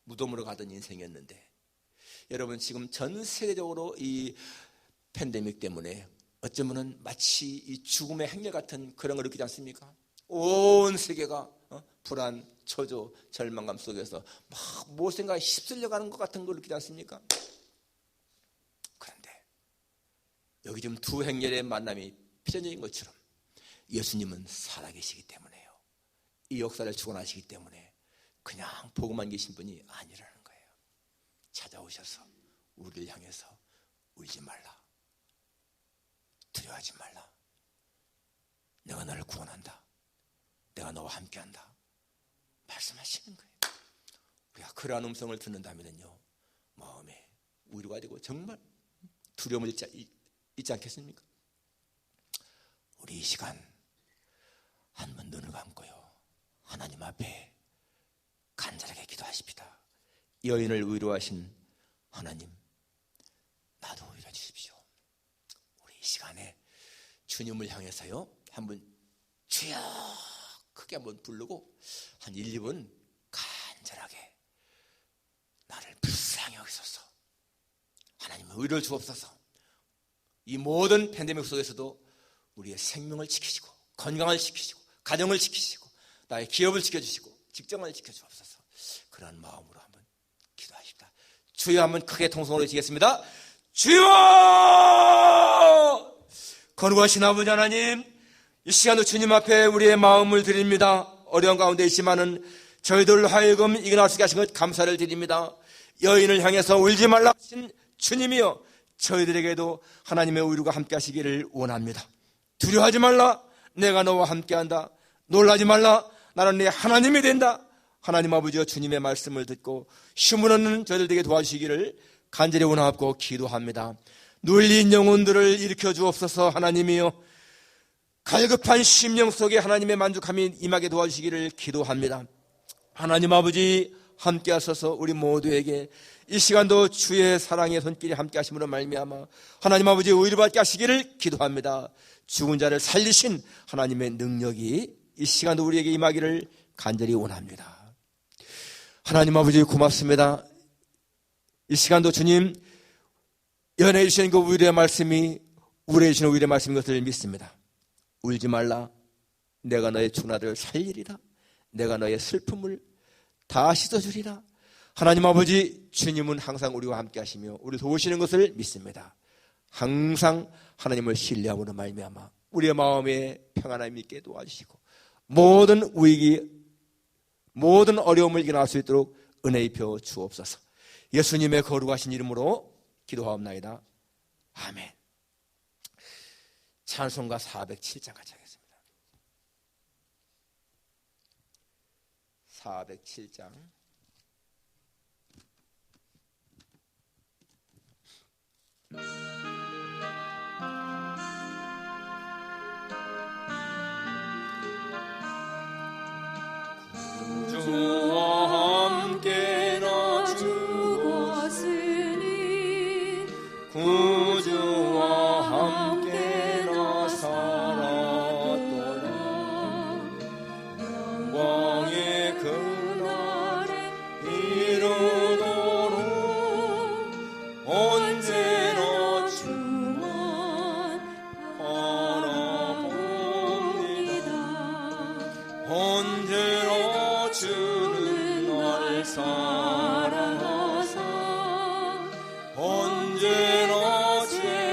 무덤으로 가던 인생이었는데, 여러분, 지금 전 세계적으로 이 팬데믹 때문에 어쩌면은 마치 이 죽음의 행렬 같은 그런 걸 느끼지 않습니까? 온 세계가 불안, 초조, 절망감 속에서 막 무엇인가 휩쓸려 가는 것 같은 걸 느끼지 않습니까? 그런데 여기 지금 두 행렬의 만남이 필연적인 것처럼 예수님은 살아계시기 때문에요, 이 역사를 주관하시기 때문에 그냥 보고만 계신 분이 아니라는 거예요. 찾아오셔서 우리를 향해서 울지 말라, 두려워하지 말라, 내가 너를 구원한다, 내가 너와 함께한다 말씀하시는 거예요. 우리가 그러한 음성을 듣는다면요 마음에 위로가 되고 정말 두려움을 잊지 않겠습니까? 우리 이 시간 한번 눈을 감고요 하나님 앞에 간절하게 기도하십시다. 여인을 위로하신 하나님, 나도 위로해 주십시오. 우리 이 시간에 주님을 향해서요 한번 주여 크게 한번 부르고 한 1, 2분 간절하게 나를 불쌍히 여기소서, 하나님은 위로를 주옵소서. 이 모든 팬데믹 속에서도 우리의 생명을 지키시고 건강을 지키시고 가정을 지키시고 나의 기업을 지켜주시고 직장을 지켜주옵소서. 그런 마음으로 한번 기도하십시다. 주여 한번 크게 통성으로 외치겠습니다. 주여! 거룩하신 아버지 하나님, 이 시간도 주님 앞에 우리의 마음을 드립니다. 어려운 가운데 있지만은 저희들 하여금 이겨낼 수 있게 하신 것 감사를 드립니다. 여인을 향해서 울지 말라 하신 주님이여, 저희들에게도 하나님의 위로가 함께 하시기를 원합니다. 두려워하지 말라, 내가 너와 함께한다. 놀라지 말라, 나는 네 하나님이 된다. 하나님 아버지여, 주님의 말씀을 듣고 힘을 얻는 저희들에게 도와주시기를 간절히 원하고 기도합니다. 눌린 영혼들을 일으켜 주옵소서. 하나님이여, 갈급한 심령 속에 하나님의 만족함이 임하게 도와주시기를 기도합니다. 하나님 아버지, 함께 하셔서 우리 모두에게 이 시간도 주의 사랑의 손길이 함께 하심으로 말미암아 하나님 아버지 의를 하시기를 기도합니다. 죽은 자를 살리신 하나님의 능력이 이 시간도 우리에게 임하기를 간절히 원합니다. 하나님 아버지 고맙습니다. 이 시간도 주님 연해 주시는 그 위로의 말씀이 우리에게 주시는 위로의 말씀인 것을 믿습니다. 울지 말라, 내가 너의 죽나를 살리리라, 내가 너의 슬픔을 다 씻어주리라. 하나님 아버지, 주님은 항상 우리와 함께 하시며 우리를 도우시는 것을 믿습니다. 항상 하나님을 신뢰함으로 말미암아 우리의 마음에 평안함이 있게 도와주시고 모든 위기, 모든 어려움을 이겨낼 수 있도록 은혜 입혀 주옵소서. 예수님의 거룩하신 이름으로 기도하옵나이다. 아멘. 찬송가 407장 같이 하겠습니다. 407장. 주와 함께 나 죽었으니 구주와 함께 나 살았도다. 영광의 그날에 이르도록 언제나 주만 바라봅니다. 언제나 주는 날 사랑하사 언제나 제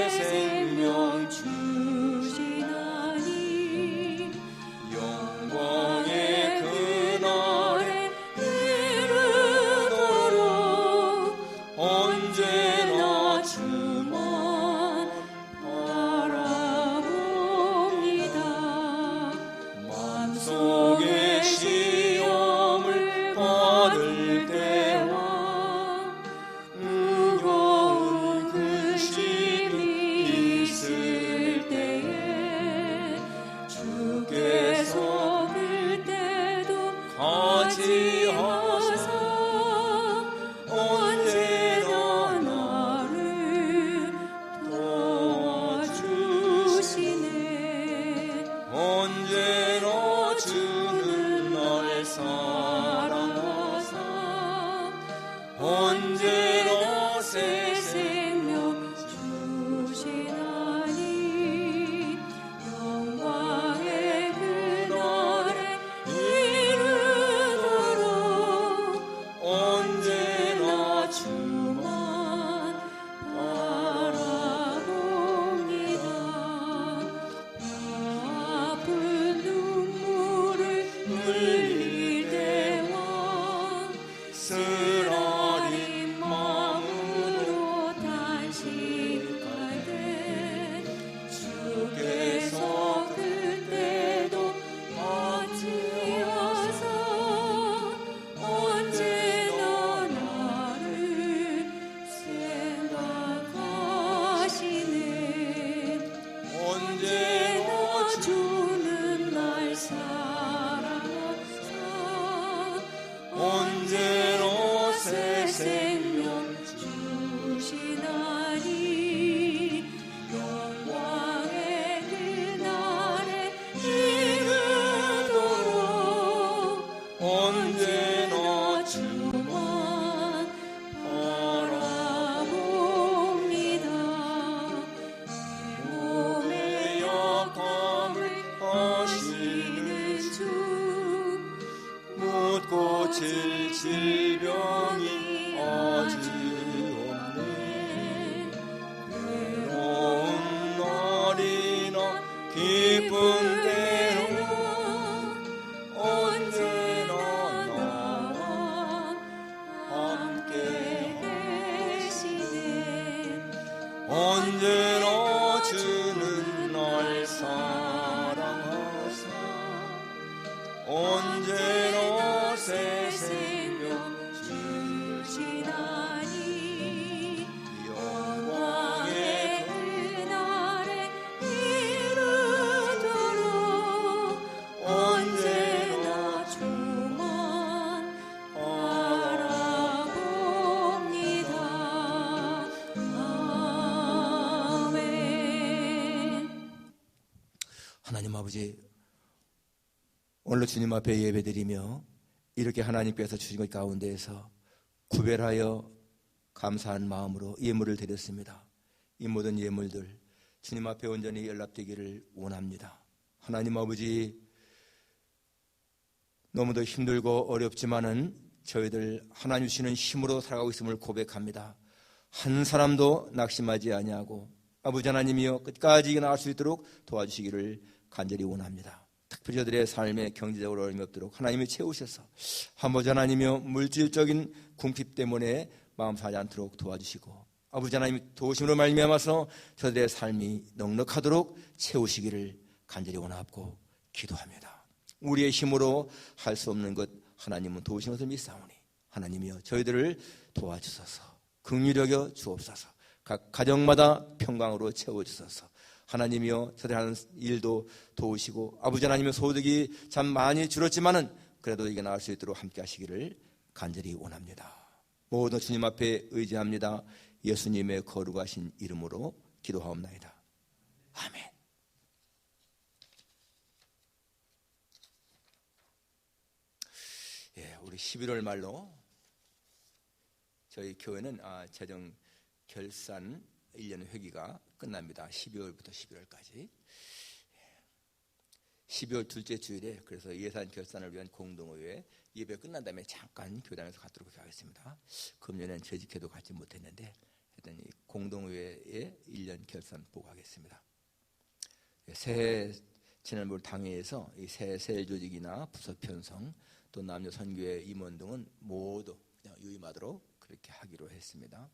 언제나 주는 날 사랑하사 언제나 새 생명 주시나니 영광의 그날에 이르도록 언제나 주만 바라봅니다. 아멘. 하나님 아버지, 오늘 주님 앞에 예배드리며 이렇게 하나님께서 주신 것 가운데에서 구별하여 감사한 마음으로 예물을 드렸습니다. 이 모든 예물들 주님 앞에 온전히 연락되기를 원합니다. 하나님 아버지, 너무도 힘들고 어렵지만은 저희들 하나님 주시는 힘으로 살아가고 있음을 고백합니다. 한 사람도 낙심하지 아니하고 아버지 하나님이여 끝까지 이겨나갈 수 있도록 도와주시기를 간절히 원합니다. 특별히 저들의 삶에 경제적으로 어려움이 없도록 하나님이 채우셔서 아버지 하나님이여 물질적인 궁핍 때문에 마음 상하지 않도록 도와주시고 아버지 하나님 도우심으로 말미암아서 저들의 삶이 넉넉하도록 채우시기를 간절히 원하고 기도합니다. 우리의 힘으로 할 수 없는 것 하나님은 도우시는 것을 믿사오니 하나님이여 저희들을 도와주소서, 긍휼히 여겨 주옵소서, 각 가정마다 평강으로 채워주소서. 하나님이여 저들 하는 일도 도우시고 아버지 하나님의 소득이 참 많이 줄었지만은 그래도 이게 나을 수 있도록 함께 하시기를 간절히 원합니다. 모든 주님 앞에 의지합니다. 예수님의 거룩하신 이름으로 기도하옵나이다. 아멘. 우리 11월 말로 저희 교회는 재정 결산 1년 회기가 끝납니다. 12월부터 11월까지. 12월 둘째 주일에 그래서 예산 결산을 위한 공동의회 예배 끝난 다음에 잠깐 교단에서 갖도록 하겠습니다. 금년엔 재직해도 갖지 못했는데 하여튼 이 공동의회의 1년 결산 보고 하겠습니다. 새해 지난번 당회에서 이 새 조직이나 부서 편성 또 남녀 선교회 임원 등은 모두 그냥 유임하도록 그렇게 하기로 했습니다.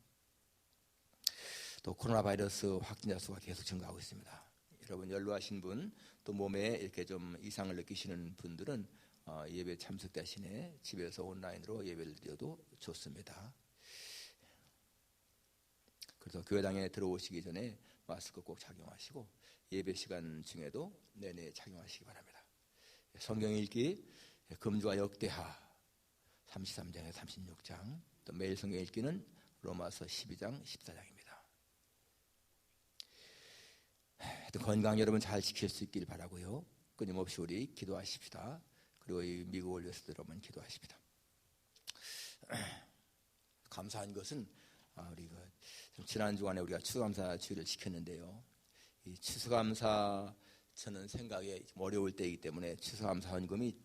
또 코로나 바이러스 확진자 수가 계속 증가하고 있습니다. 여러분 연로하신 분 또 몸에 이렇게 좀 이상을 느끼시는 분들은 예배 참석 대신에 집에서 온라인으로 예배를 드려도 좋습니다. 그래서 교회당에 들어오시기 전에 마스크 꼭 착용하시고 예배 시간 중에도 내내 착용하시기 바랍니다. 성경 읽기 금주와 역대하 33장에 36장 또 매일 성경 읽기는 로마서 12장 14장입니다. 건강 여러분 잘 지킬 수 있길 바라고요. 끊임없이 우리 기도하십시다. 그리고 이 미국을 위해서 여러분 기도하십시다. 감사한 것은 우리 지난 주간에 우리가 추수감사 주일을 지켰는데요. 이 추수감사 저는 생각에 어려울 때이기 때문에 추수감사 헌금이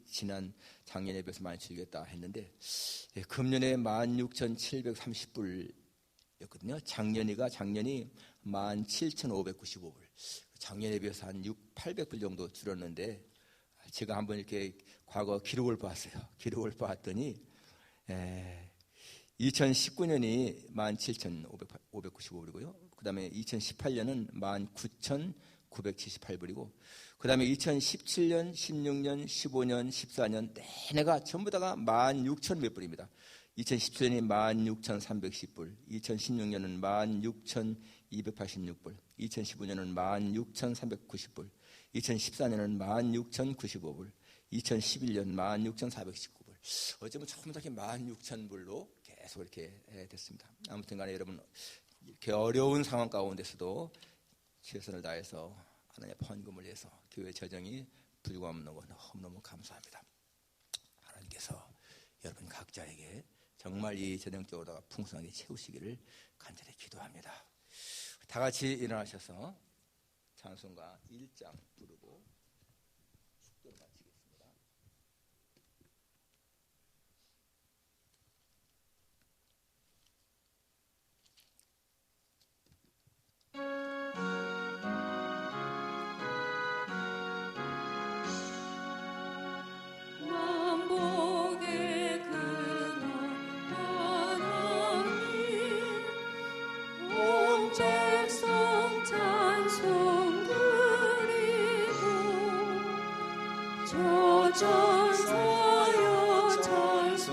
작년에 비해서 많이 줄겠다 했는데 금년에 16,730불이었거든요. 작년이 17,595불. 작년에 비해서 한 800불 정도 줄었는데 제가 한번 이렇게 과거 기록을 봤어요. 기록을 봤더니 2019년이 17,595불이고요. 그 다음에 2018년은 19,978불이고 그 다음에 2017년, 16년, 15년, 14년 내내가 전부 다가 16,000몇 불입니다. 2017년이 16,310불, 2016년은 16,286불, 2015년은 16,390불, 2014년은 16,095불, 2011년 16,419불. 어쩌면 처음부터 이렇게 16,000불로 계속 이렇게 됐습니다. 아무튼 간에 여러분 이렇게 어려운 상황 가운데서도 최선을 다해서 하나님의 헌금을 해서 교회 재정이 불구없는 거 너무너무 감사합니다. 하나님께서 여러분 각자에게 정말 이 재정적으로 풍성하게 채우시기를 간절히 기도합니다. 다 같이 일어나셔서 찬송가 1장 부르고 축도를 마치겠습니다. 만복의 그날 하나님 온 백성 전사여 찬송하세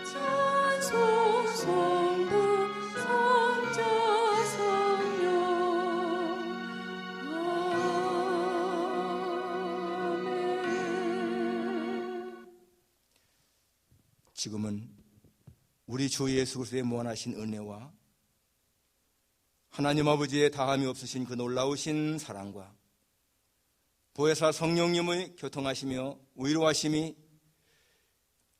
찬송 성부 성자 성령 아멘. 지금은 우리 주 예수 그리스도의 무한하신 은혜와 하나님 아버지의 다함이 없으신 그 놀라우신 사랑과 보혜사 성령님의 교통하시며 위로하심이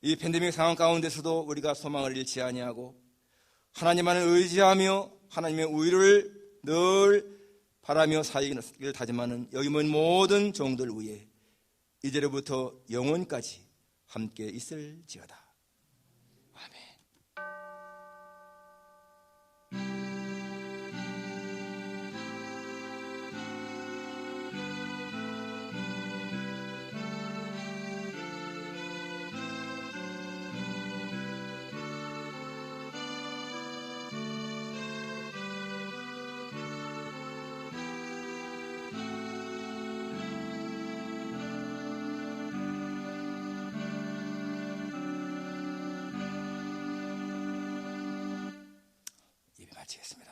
이 팬데믹 상황 가운데서도 우리가 소망을 잃지 아니하고 하나님만을 의지하며 하나님의 위로를 늘 바라며 살기를 다짐하는 여기 모인 모든 종들 위에 이제로부터 영원까지 함께 있을지어다. 아멘. 예배 마치겠습니다.